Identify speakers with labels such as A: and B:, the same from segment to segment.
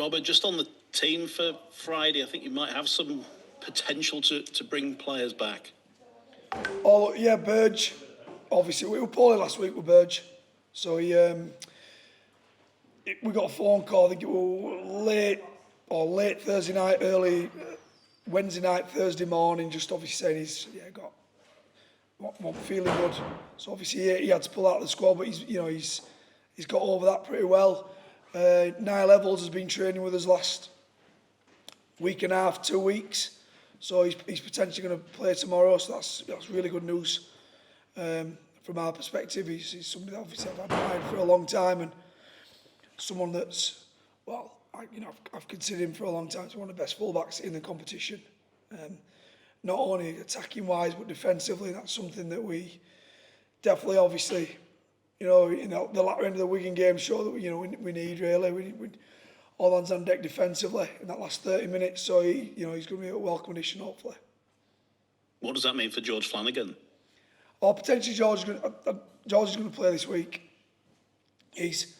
A: Robert, just on the team for Friday, I think you might have some potential to bring players back.
B: Oh, yeah, Burge. Obviously, we were poorly last week with Burge. So we got a phone call, I think it was late Thursday night, early Wednesday night, Thursday morning, just obviously saying he's not feeling good. So obviously he had to pull out of the squad, but he's got over that pretty well. Niall Evans has been training with us last week and a half, 2 weeks. So he's potentially going to play tomorrow. So that's really good news from our perspective. He's somebody that obviously I've had in mind for a long time, and someone that's, well, I've considered him for a long time as one of the best fullbacks in the competition. Not only attacking wise, but defensively. That's something that we definitely, obviously, the latter end of the Wigan game show that we need really. We need all hands on deck defensively in that last 30 minutes. So he's going to be a welcome addition, hopefully.
A: What does that mean for George Flanigan?
B: Or potentially George is going to play this week. He's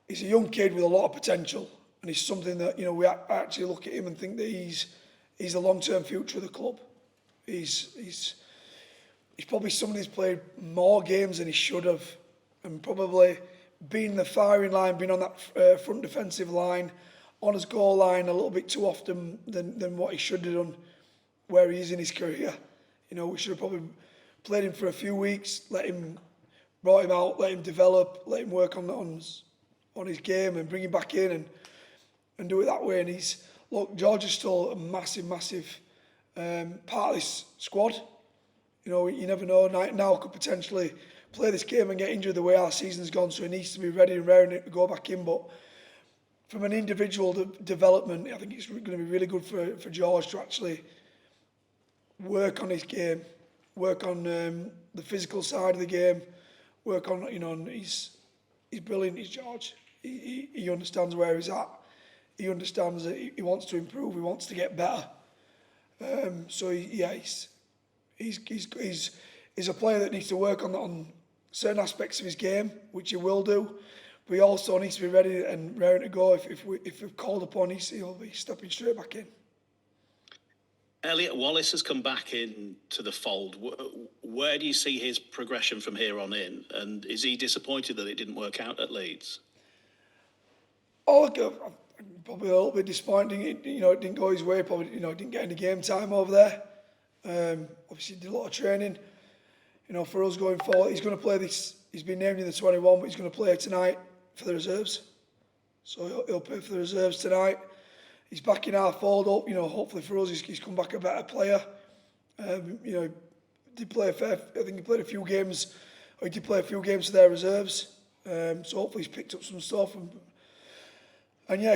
B: a young kid with a lot of potential, and he's something that we actually look at him and think that he's the long-term future of the club. He's probably somebody who's played more games than he should have, and probably been in the firing line, been on that front defensive line, on his goal line a little bit too often than what he should have done where he is in his career. We should have probably played him for a few weeks, brought him out, let him develop, let him work on his game and bring him back in and do it that way. And George is still a massive part of this squad. You never know. Now could potentially play this game and get injured the way our season's gone, so he needs to be ready and raring to go back in. But from an individual development, I think it's going to be really good for George to actually work on his game, work on the physical side of the game, work on, he's brilliant, he's George. He understands where he's at. He understands that he wants to improve, he wants to get better. He's a player that needs to work on certain aspects of his game, which he will do. But he also needs to be ready and raring to go. If we're called upon, he'll be stepping straight back in.
A: Elliot Wallace has come back into the fold. Where do you see his progression from here on in? And is he disappointed that it didn't work out at Leeds?
B: Probably a little bit disappointing. It didn't go his way. Probably, didn't get any game time over there. Obviously, did a lot of training. For us going forward, he's going to play this. He's been named in the 21, but he's going to play tonight for the reserves. So he'll play for the reserves tonight. He's back in our fold up. Hopefully for us, he's come back a better player. Did play I think he played a few games. Or he did play a few games for their reserves. So hopefully he's picked up some stuff and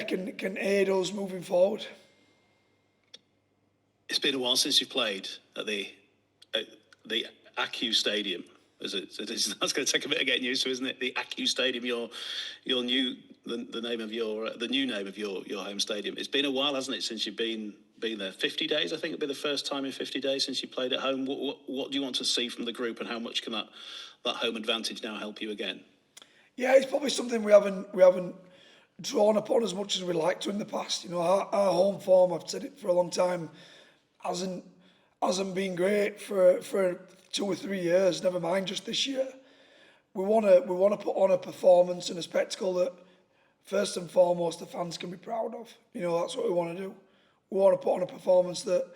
B: can aid us moving forward.
A: It's been a while since you've played at the Acu Stadium. That's going to take a bit of getting used to, isn't it? The Acu Stadium, the new name of your home stadium. It's been a while, hasn't it, since you've been there? 50 days, I think it'll be the first time in 50 days since you played at home. What do you want to see from the group, and how much can that home advantage now help you again? Yeah,
B: it's probably something we haven't drawn upon as much as we like to in the past. Our home form, I've said it for a long time, hasn't been great for 2 or 3 years, never mind just this year. We want to put on a performance and a spectacle that first and foremost the fans can be proud of. That's what we want to do. We want to put on a performance that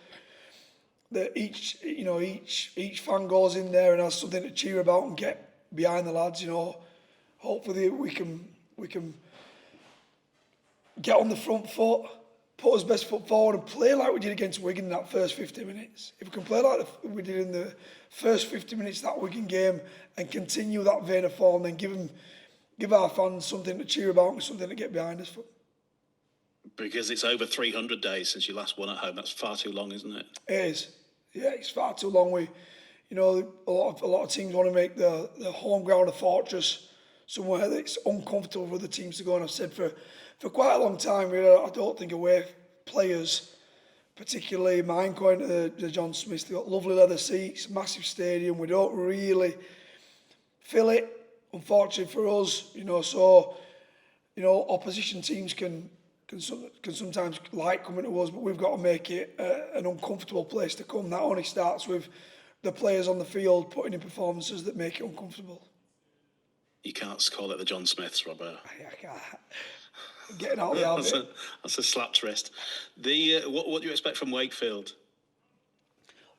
B: each fan goes in there and has something to cheer about and get behind the lads. Hopefully we can get on the front foot, put his best foot forward and play like we did against Wigan in that first 50 minutes. If we can play like we did in the first 50 minutes of that Wigan game and continue that vein of form, then give our fans something to cheer about and something to get behind us for.
A: Because it's over 300 days since you last won at home. That's far too long, isn't it?
B: It is. Yeah, it's far too long. A lot of teams want to make the home ground a fortress, somewhere that's uncomfortable for the teams to go. And I've said for quite a long time, really, I don't think away players, particularly mine going to the John Smiths, they've got lovely leather seats, massive stadium. We don't really fill it, unfortunately for us. So opposition teams can can sometimes like coming to us, but we've got to make it an uncomfortable place to come. That only starts with the players on the field putting in performances that make it uncomfortable.
A: You can't call it the John Smiths, Robert.
B: I can't. Getting out of the habit.
A: That's a slapped wrist. What do you expect from Wakefield?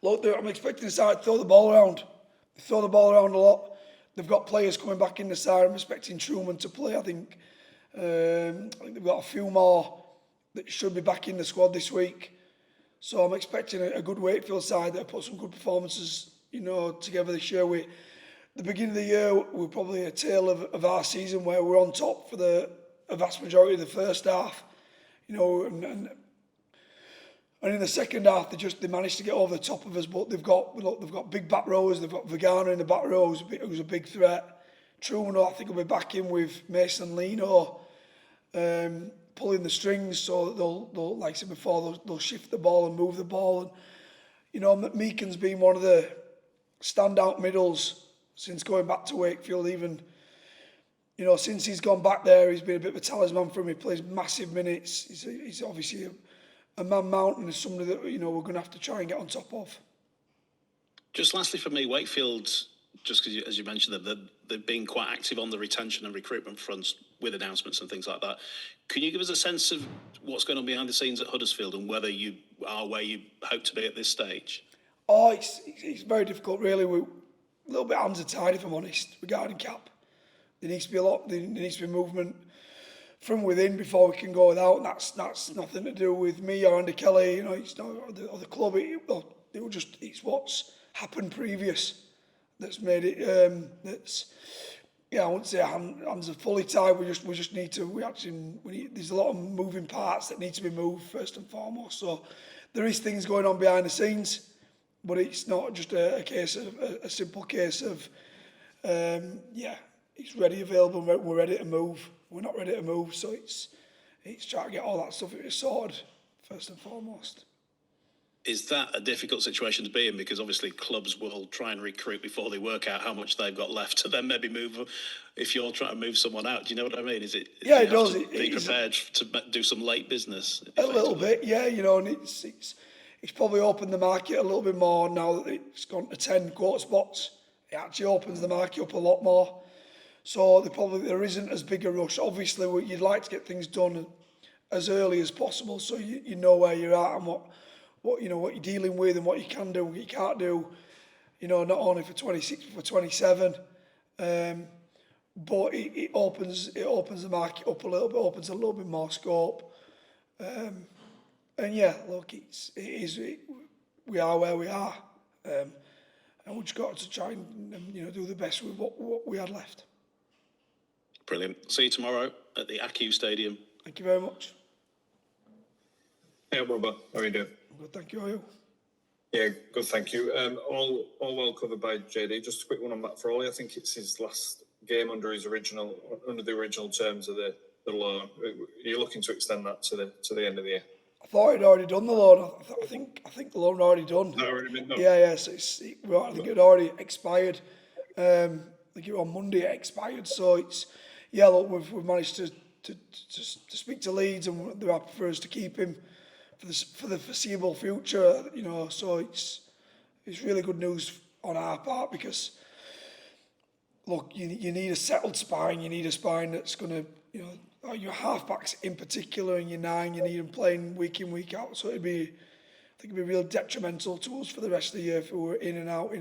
B: Look, I'm expecting the side to throw the ball around. They throw the ball around a lot. They've got players coming back in the side. I'm expecting Truman to play. I think they've got a few more that should be back in the squad this week. So I'm expecting a good Wakefield side that put some good performances, together this year. The beginning of the year, we're probably a tale of our season where we're on top for a vast majority of the first half, and in the second half they managed to get over the top of us. But they've got big back rows. They've got Vagana in the back rows, who's a big threat. Truman, I think, will be back in with Mason Lino pulling the strings, so that they'll like I said before, they'll shift the ball and move the ball. And Meakin's been one of the standout middles since going back to Wakefield. Even since he's gone back there, he's been a bit of a talisman for him. He plays massive minutes. He's obviously a man mountain, is somebody that we're going to have to try and get on top of.
A: Just lastly for me, Wakefield, just because as you mentioned, they've been quite active on the retention and recruitment fronts with announcements and things like that. Can you give us a sense of what's going on behind the scenes at Huddersfield and whether you are where you hope to be at this stage?
B: Oh, it's very difficult, really. We're a little bit hands are tied, if I'm honest, regarding cap. There needs to be there needs to be movement from within before we can go without. And that's nothing to do with me or Andy Kelly. It's not or the club. It's what's happened previous that's made it. I wouldn't say hands are fully tied. We just need to. There's a lot of moving parts that need to be moved first and foremost. So there is things going on behind the scenes, but it's not just a simple case of it's ready, available. We're ready to move. We're not ready to move, so it's trying to get all that stuff sorted first and foremost.
A: Is that a difficult situation to be in? Because obviously clubs will try and recruit before they work out how much they've got left to then maybe move. If you're trying to move someone out, do you know what I mean? Is it?
B: Yeah, it does.
A: Be prepared to do some late business.
B: A little bit, yeah. And it's probably opened the market a little bit more now that it's gone to 10 quota spots. It actually opens the market up a lot more. So there isn't as big a rush. Obviously, you'd like to get things done as early as possible, so you know where you're at and what you're dealing with and what you can do and what you can't do. Not only for 26 but for 27. But it opens the market up a little bit, opens a little bit more scope. And yeah, look, we are where we are, and we've just got to try and do the best with what we had left.
A: Brilliant. See you tomorrow at the ACU Stadium.
B: Thank you very much.
C: Hey, Robert. How are you doing?
B: Good, thank you. How are you?
C: Yeah, good, thank you. All well covered by JD. Just a quick one on Matt Frolley. I think it's his last game under the original terms of the loan. Are you looking to extend that to the end of the year?
B: I thought he'd already done the loan. I think the loan had already done.
C: Has that already been done?
B: Yeah. So I think it had already expired. I think on Monday it expired. So look, we've managed to speak to Leeds, and they're happy for us to keep him for the foreseeable future. So it's really good news on our part, because look, you need a settled spine. You need a spine that's going to, your halfbacks in particular, and your 9, you need them playing week in, week out. So I think it'd be real detrimental to us for the rest of the year if we were in and out.